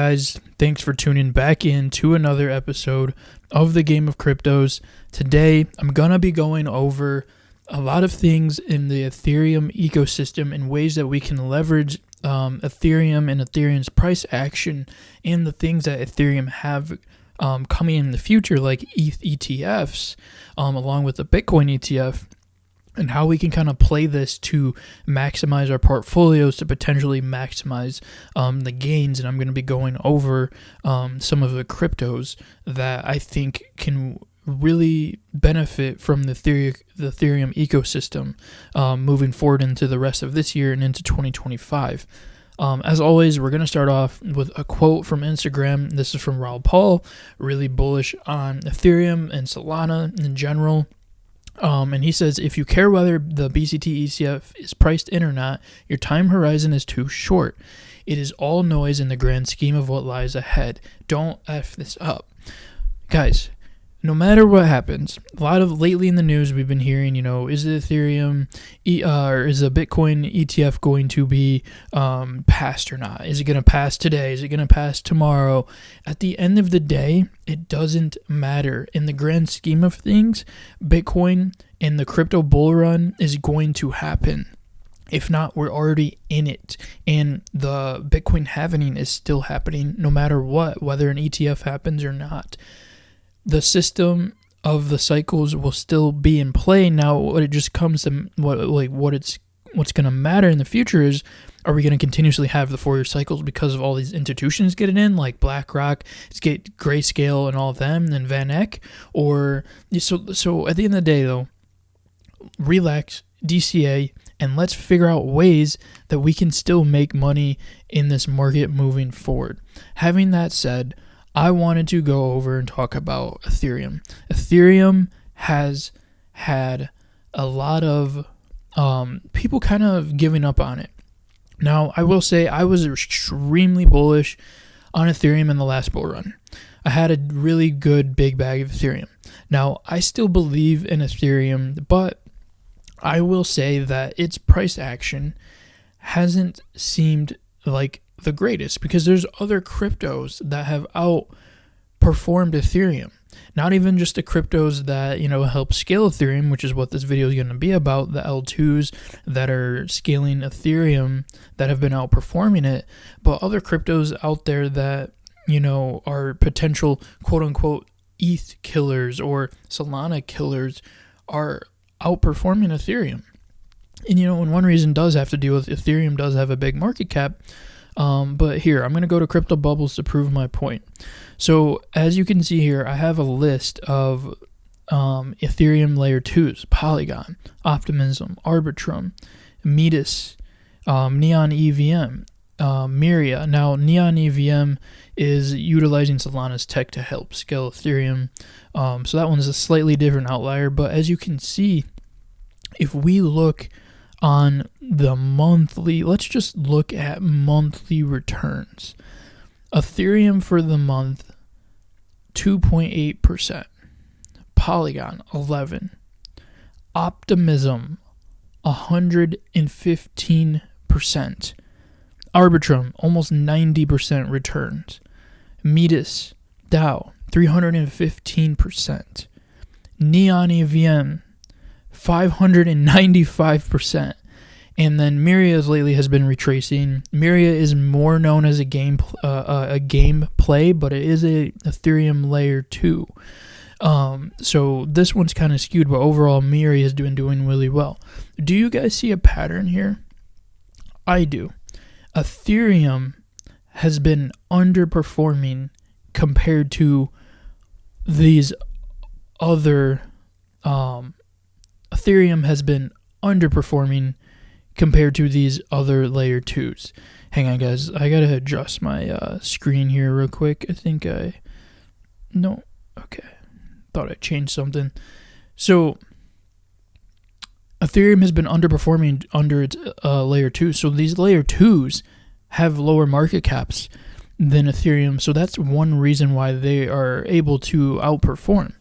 Guys, thanks for tuning back in to another episode of the Game of Cryptos. Today, I'm going to be going over a lot of things in the Ethereum ecosystem and ways that we can leverage Ethereum and Ethereum's price action and the things that Ethereum have coming in the future, like ETH ETFs, along with the Bitcoin ETF, and how we can kind of play this to maximize our portfolios to potentially maximize the gains. And I'm going to be going over some of the cryptos that I think can really benefit from the Ethereum ecosystem moving forward into the rest of this year and into 2025. As always, we're going to start off with a quote from Instagram. This is from Raoul Paul, really bullish on Ethereum and Solana in general. And he says, if you care whether the BCT ETF is priced in or not, your time horizon is too short. It is all noise in the grand scheme of what lies ahead. Don't F this up. Guys, no matter what happens, a lot of lately in the news we've been hearing, is the Ethereum or is the Bitcoin ETF going to be passed or not? Is it going to pass today? Is it going to pass tomorrow? At the end of the day, it doesn't matter. In the grand scheme of things, Bitcoin and the crypto bull run is going to happen. If not, we're already in it. And the Bitcoin halving is still happening no matter what, whether an ETF happens or not. The system of the cycles will still be in play. Now, what it just comes to what's going to matter in the future is, are we going to continuously have the 4-year cycles because of all these institutions getting in, like BlackRock, Grayscale, and all of them, and Van Eck? Or so at the end of the day, though, relax, DCA, and let's figure out ways that we can still make money in this market moving forward. Having that said, I wanted to go over and talk about Ethereum. Ethereum has had a lot of people kind of giving up on it. Now, I will say I was extremely bullish on Ethereum in the last bull run. I had a really good big bag of Ethereum. Now, I still believe in Ethereum, but I will say that its price action hasn't seemed like the greatest, because there's other cryptos that have outperformed Ethereum. Not even just the cryptos that help scale Ethereum, which is what this video is going to be about, the L2s that are scaling Ethereum that have been outperforming it, but other cryptos out there that are potential quote unquote ETH killers or Solana killers are outperforming Ethereum. And one reason does have to do with Ethereum does have a big market cap. But here, I'm going to go to Crypto Bubbles to prove my point. So, as you can see here, I have a list of Ethereum Layer 2s, Polygon, Optimism, Arbitrum, Metis, Neon EVM, Myria. Now, Neon EVM is utilizing Solana's tech to help scale Ethereum. So that one's a slightly different outlier. But as you can see, if we look on the monthly, let's just look at monthly returns. Ethereum for the month, 2.8%. Polygon, 11%. Optimism, 115%. Arbitrum, almost 90% returns. Metis DAO, 315%. Neon EVM, 595%. And then Myria lately has been retracing. Myria is more known as a game play, but it is a Ethereum Layer 2. So this one's kind of skewed, but overall Myria has been doing really well. Do you guys see a pattern here? I do. Ethereum has been underperforming compared to these other Ethereum has been underperforming compared to these other Layer 2s. Hang on, guys. I got to adjust my screen here real quick. Okay. Thought I changed something. So, Ethereum has been underperforming under its Layer 2. So, these Layer 2s have lower market caps than Ethereum. So, that's one reason why they are able to outperform.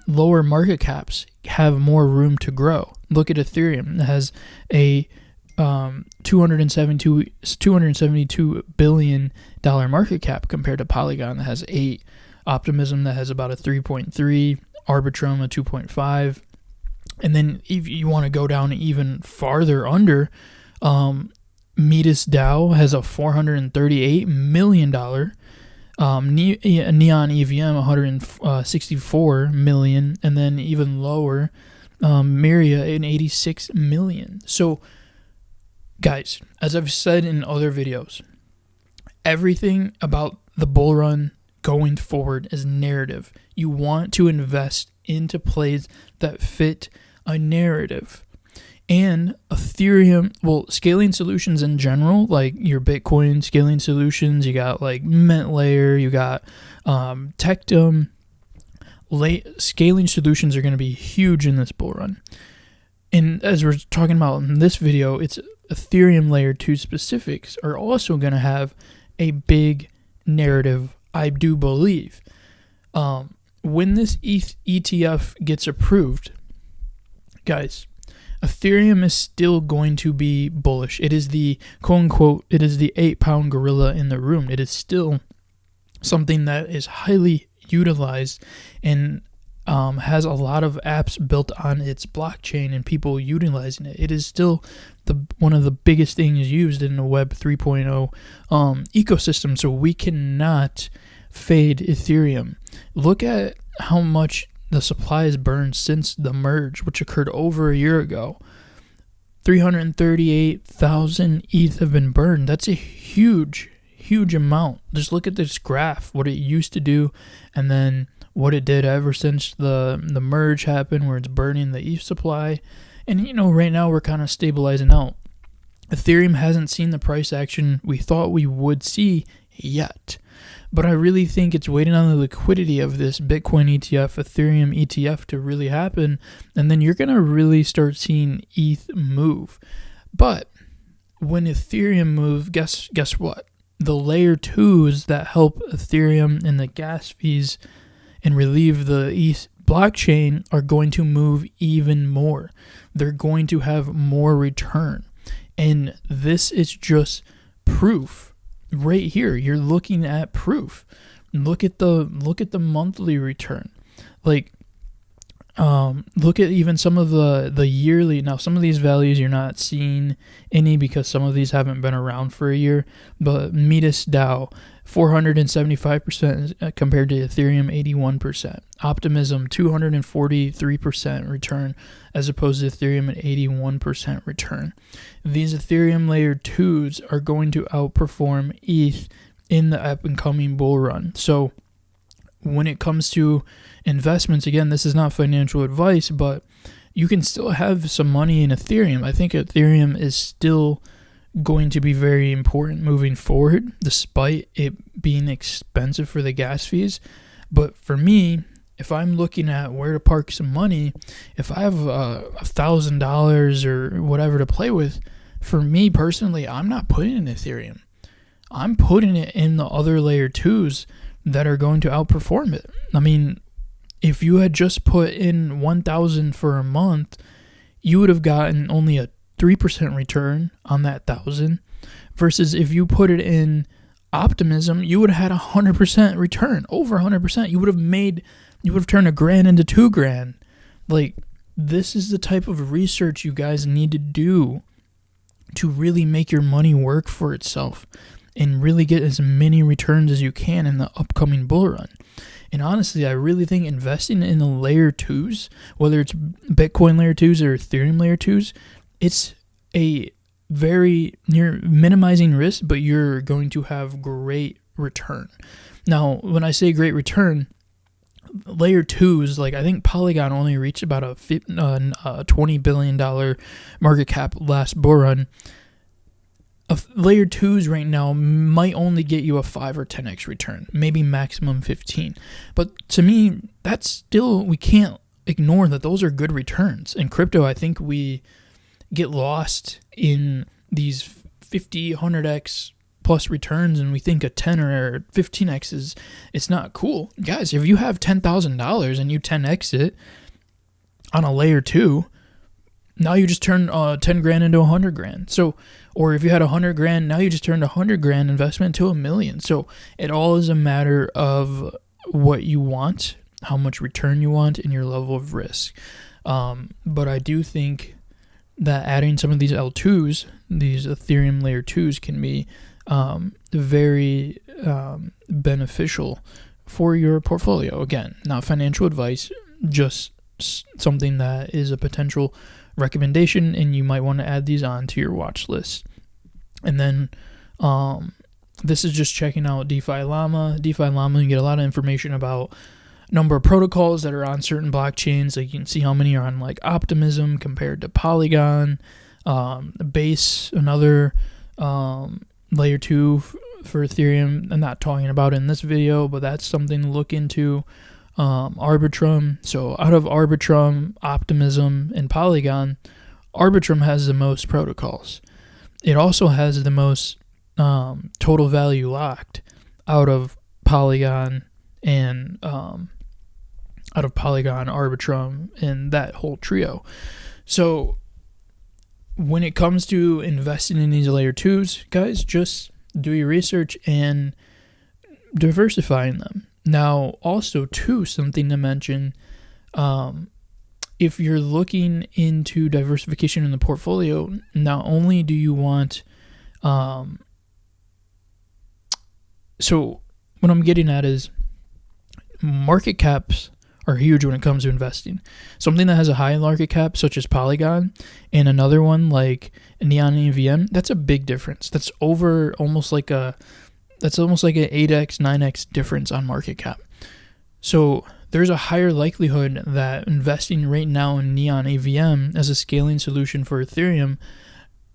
Lower market caps have more room to grow. Look at Ethereum. It has a $272 billion market cap compared to Polygon that has 8, Optimism that has about a 3.3, Arbitrum a 2.5. And then if you want to go down even farther under, Metis DAO has a $438 million, Neon EVM 164 million, and then even lower, Myria an 86 million. So guys, as I've said in other videos, everything about the bull run going forward is narrative. You want to invest into plays that fit a narrative. And Ethereum, well, scaling solutions in general, like your Bitcoin scaling solutions, you got like Mint Layer, you got Tectum. Scaling solutions are going to be huge in this bull run. And as we're talking about in this video, it's Ethereum Layer 2 specifics are also going to have a big narrative, I do believe. When this ETF gets approved, guys, Ethereum is still going to be bullish. It is the quote-unquote, it is the 8-pound gorilla in the room. It is still something that is highly utilized and has a lot of apps built on its blockchain and people utilizing it. It is still one of the biggest things used in the Web 3.0 ecosystem, so we cannot fade Ethereum. Look at how much the supply has burned since the merge, which occurred over a year ago. 338,000 ETH have been burned. That's a huge amount. Just look at this graph, what it used to do, and then what it did ever since the merge happened, where it's burning the ETH supply. And, right now we're kind of stabilizing out. Ethereum hasn't seen the price action we thought we would see yet. But I really think it's waiting on the liquidity of this Bitcoin ETF, Ethereum ETF to really happen. And then you're going to really start seeing ETH move. But when Ethereum moves, guess what? The layer 2s that help Ethereum and the gas fees and relieve the ETH blockchain are going to move even more. They're going to have more return. And this is just proof. Right here, you're looking at proof. Look at the monthly return. Like, look at even some of the yearly. Now, some of these values you're not seeing any because some of these haven't been around for a year. But Metis DAO, 475% compared to Ethereum, 81%. Optimism, 243% return as opposed to Ethereum at 81% return. These Ethereum Layer 2s are going to outperform ETH in the up and coming bull run. So when it comes to investments, again, this is not financial advice, but you can still have some money in Ethereum. I think Ethereum is still going to be very important moving forward, despite it being expensive for the gas fees. But for me, if I'm looking at where to park some money, if I have $1,000 or whatever to play with, for me personally, I'm not putting it in Ethereum. I'm putting it in the other layer 2s that are going to outperform it. I mean, if you had just put in 1,000 for a month, you would have gotten only a 3% return on that 1,000, versus if you put it in Optimism, you would have had 100% return, over 100%. You would have turned $1,000 into $2,000. Like, this is the type of research you guys need to do to really make your money work for itself and really get as many returns as you can in the upcoming bull run. And honestly, I really think investing in the layer 2s, whether it's Bitcoin layer 2s or Ethereum layer 2s, it's a very, you're minimizing risk, but you're going to have great return. Now, when I say great return, layer 2s, like I think Polygon only reached about a $20 billion market cap last bull run. Layer 2s right now might only get you a 5 or 10x return, maybe maximum 15. But to me, that's still, we can't ignore that those are good returns. In crypto, I think we get lost in these 50, 100x plus returns, and we think a 10 or 15x is, it's not cool. Guys, if you have $10,000 and you 10x it on a layer 2, now you just turn $10,000 into $100,000. So Or if you had 100 grand, now you just turned 100 grand investment to $1 million. So it all is a matter of what you want, how much return you want, and your level of risk. But I do think that adding some of these L2s, these Ethereum layer 2s, can be very beneficial for your portfolio. Again, not financial advice, just something that is a potential recommendation, and you might want to add these on to your watch list. And then this is just checking out Defi Llama. DeFi Llama, you get a lot of information about number of protocols that are on certain blockchains. Like you can see how many are on like Optimism compared to Polygon, Base, another layer 2 for Ethereum. I'm not talking about it in this video, but that's something to look into. Arbitrum. So out of Arbitrum, Optimism, and Polygon, Arbitrum has the most protocols. It also has the most total value locked out of Polygon and Arbitrum, and that whole trio. So when it comes to investing in these layer 2s, guys, just do your research and diversifying them. Now, also, too, something to mention, if you're looking into diversification in the portfolio, not only do you want, so what I'm getting at is market caps are huge when it comes to investing. Something that has a high market cap, such as Polygon, and another one like Neon EVM, that's a big difference. That's almost like an 8x, 9x difference on market cap. So there's a higher likelihood that investing right now in Neon EVM as a scaling solution for Ethereum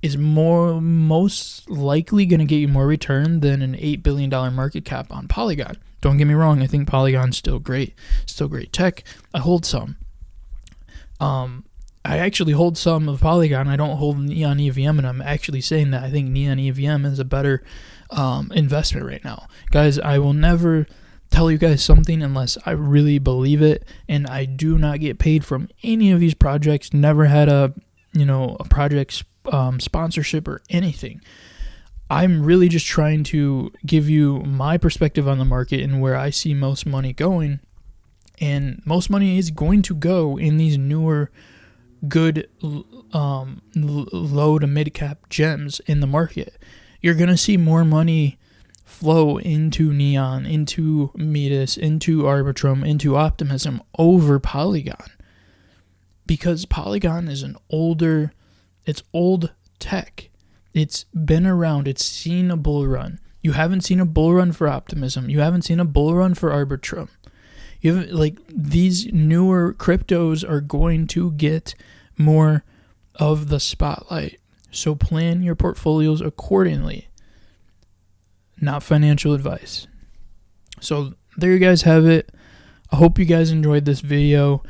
is most likely going to get you more return than an $8 billion market cap on Polygon. Don't get me wrong, I think Polygon's still great tech. I hold some. I actually hold some of Polygon. I don't hold Neon EVM, and I'm actually saying that I think Neon EVM is a better investment right now. Guys, I will never tell you guys something unless I really believe it, and I do not get paid from any of these projects. Never had a project sponsorship or anything. I'm really just trying to give you my perspective on the market and where I see most money going, and most money is going to go in these newer good low to mid cap gems in the market. You're going to see more money flow into Neon, into Metis, into Arbitrum, into Optimism over Polygon, because Polygon is it's old tech. It's been around. It's seen a bull run. You haven't seen a bull run for Optimism. You haven't seen a bull run for Arbitrum. These newer cryptos are going to get more of the spotlight. So plan your portfolios accordingly. Not financial advice. So there you guys have it. I hope you guys enjoyed this video.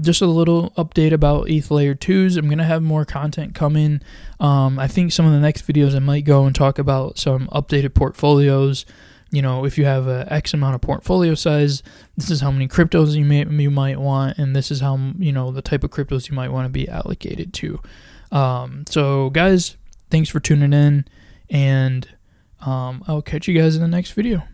Just a little update about ETH layer 2s. I'm going to have more content coming. I think some of the next videos I might go and talk about some updated portfolios. If you have a X amount of portfolio size, this is how many cryptos you might want, and this is how, the type of cryptos you might want to be allocated to. So guys, thanks for tuning in, and I'll catch you guys in the next video.